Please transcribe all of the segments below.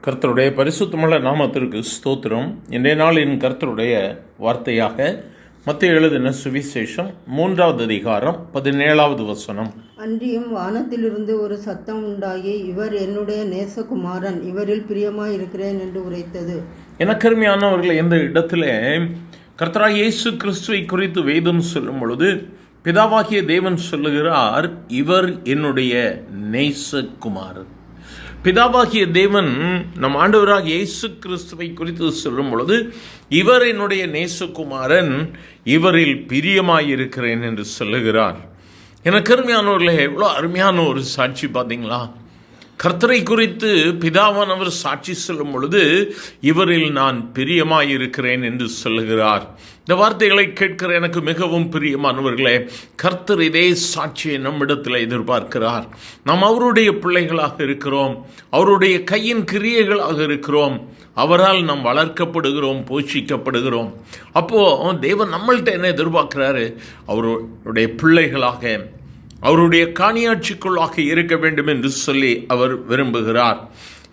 கர்த்தருடைய பரிசுத்தமுள்ள நாமத்திற்கு ஸ்தோத்திரம். இன்றைய நாளின் கர்த்தருடைய வார்த்தையாக மத்தேயு எழுதின சுவிசேஷம் 3வது அதிகாரம் 17வது வசனம். அன்றியும் வானத்திலிருந்து ஒரு சத்தம் உண்டாகி, இவர் என்னுடைய நேசகுமாரன், இவரில் பிரியமாய் இருக்கிறேன் என்று உரைத்தது. எனக்கருமையானவர்கள், இந்த இடத்திலே கர்த்தராகிய இயேசு கிறிஸ்துவை குறித்து வேதம் சொல்லும் பொழுது பிதாவாகிய தேவன் சொல்லுகிறார், இவர் என்னுடைய நேசகுமாரன். பிதாவாகிய தேவன் நம் ஆண்டவராகிய இயேசு கிறிஸ்துவை குறித்து சொல்லும் பொழுது, இவர் என்னுடைய நேசகுமாரன், இவரில் பிரியமாயிருக்கிறேன் என்று சொல்லுகிறார். எனக்கு அருமையானவர்களே, எவ்வளோ அருமையான ஒரு சாட்சி பார்த்தீங்களா? கர்த்தரை குறித்து பிதாவானவர் சாட்சி சொல்லும் பொழுது, இவரில் நான் பிரியமாயிருக்கிறேன் என்று சொல்லுகிறார். இந்த வார்த்தைகளை கேட்கிற எனக்கு மிகவும் பிரியமானவர்களே, கர்த்தர் இதே சாட்சியை நம்மிடத்தில் எதிர்பார்க்கிறார். நாம் அவருடைய பிள்ளைகளாக இருக்கிறோம், அவருடைய கையின் கிரியைகளாக இருக்கிறோம், அவரால் நாம் வளர்க்கப்படுகிறோம், போஷிக்கப்படுகிறோம். அப்போது தேவன் நம்மள்கிட்ட என்ன எதிர்பார்க்கிறாரு? அவருடைய பிள்ளைகளாக, அவருடைய காணியாட்சிக்குள்ளாக இருக்க வேண்டும் என்று சொல்லி அவர் விரும்புகிறார்.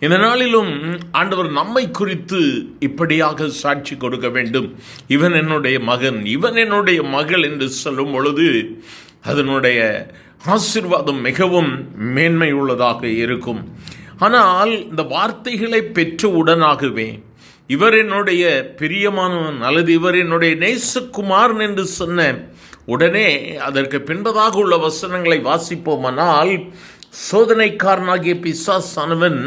இந்த நாளிலும் ஆண்டவர் நம்மை குறித்து இப்படியாக சாட்சி கொடுக்க வேண்டும். இவன் என்னுடைய மகன், இவன் என்னுடைய மகள் என்று சொல்லும் பொழுது அதனுடைய ஆசீர்வாதம் மிகவும் மேன்மை உள்ளதாக இருக்கும். ஆனால் இந்த வார்த்தைகளை பெற்ற உடனாகவே இவர் என்னுடைய பிரியமானவன் அல்லது இவர் என்னுடைய நேசகுமாரன் என்று சொன்ன உடனே அதற்கு பின்பதாக உள்ள வசனங்களை வாசிப்போமானால், சோதனைக்காரனாகிய பிசாசானவன்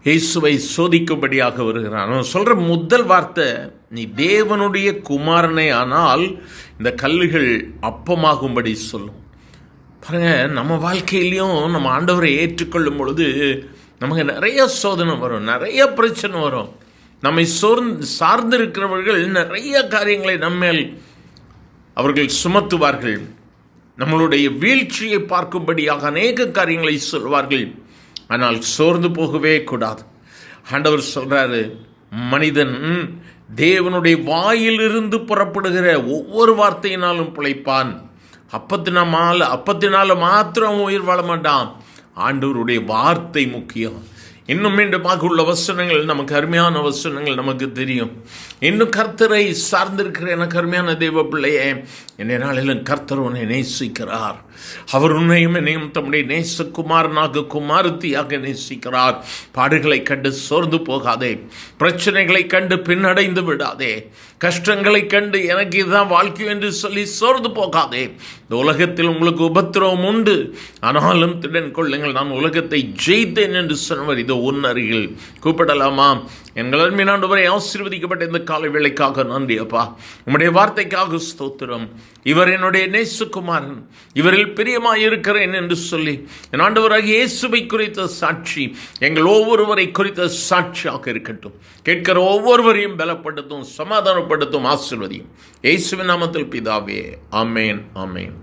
இயேசுவை சோதிக்கும்படியாக வருகிறான். அவன் சொல்ற முதல் வார்த்தை, நீ தேவனுடைய குமாரனே ஆனால் இந்த கல்லுகள் அப்பமாகும்படி சொல்லும். பாருங்க, நம்ம வாழ்க்கையிலையும் நம்ம ஆண்டவரை ஏற்றுக்கொள்ளும் பொழுது நமக்கு நிறைய சோதனை வரும், நிறைய பிரச்சனை வரும். நம்மை சார்ந்திருக்கிறவர்கள் நிறைய காரியங்களை நம்மேல் அவர்கள் சுமத்துவார்கள். நம்மளுடைய வீழ்ச்சியை பார்க்கும்படியாக அநேக காரியங்களை சொல்வார்கள். ஆனால் சோர்ந்து போகவே கூடாது. ஆண்டவர் சொல்றாரு, மனிதன் தேவனுடைய வாயிலிருந்து புறப்படுகிற ஒவ்வொரு வார்த்தையினாலும் பிழைப்பான். அப்பத்தினால மாத்திரம் உயிர் வாழ மாட்டான். ஆண்டவருடைய வார்த்தை முக்கியம். இன்னும் மீண்டுமாக உள்ள வசனங்கள் நமக்கு அருமையான வசனங்கள் நமக்கு தெரியும். இன்னும் கர்த்தரை சார்ந்திருக்கிற எனக்கு அருமையான தெய்வ பிள்ளையே, என்னை நாளிலும் கர்த்தர் உன்னை நேசிக்கிறார். அவர் உன்னையும் என்னையும் தம்முடைய நேசகுமாரனாக குமாரத்தியாக நேசிக்கிறார். பாடுகளை கண்டு சோர்ந்து போகாதே, பிரச்சனைகளை கண்டு பின்னடைந்து விடாதே, கஷ்டங்களை கண்டு எனக்கு இதுதான் வாழ்க்கை என்று சொல்லி சோர்ந்து போகாதே. இந்த உலகத்தில் உங்களுக்கு உபத்திரவம் உண்டு, ஆனாலும் திடன் கொள்ளுங்கள், நான் உலகத்தை ஜெயித்தேன் என்று சொன்னவர் இதோ உன் அருகில். கூப்பிடலாமா? எங்கள் அருமையானவரை ஆசீர்வதிக்கப்பட்ட இந்த காலை வேளைக்காக நன்றி அப்பா. உம்முடைய வார்த்தைக்காக ஸ்தோத்திரம். இவர் என்னுடைய நேசகுமாரன், இவரில் பிரியமாயிருக்கிறேன் என்று சொல்லி என் ஆண்டவராகிய இயேசுவை குறித்த சாட்சி எங்கள் ஒவ்வொருவரை குறித்த சாட்சியாக இருக்கட்டும். கேட்கிற ஒவ்வொருவரையும் பலப்படுத்தும், சமாதானப்படுத்தும், ஆசீர்வதியும். இயேசுவின் நாமத்தில் பிதாவே, ஆமேன், ஆமேன்.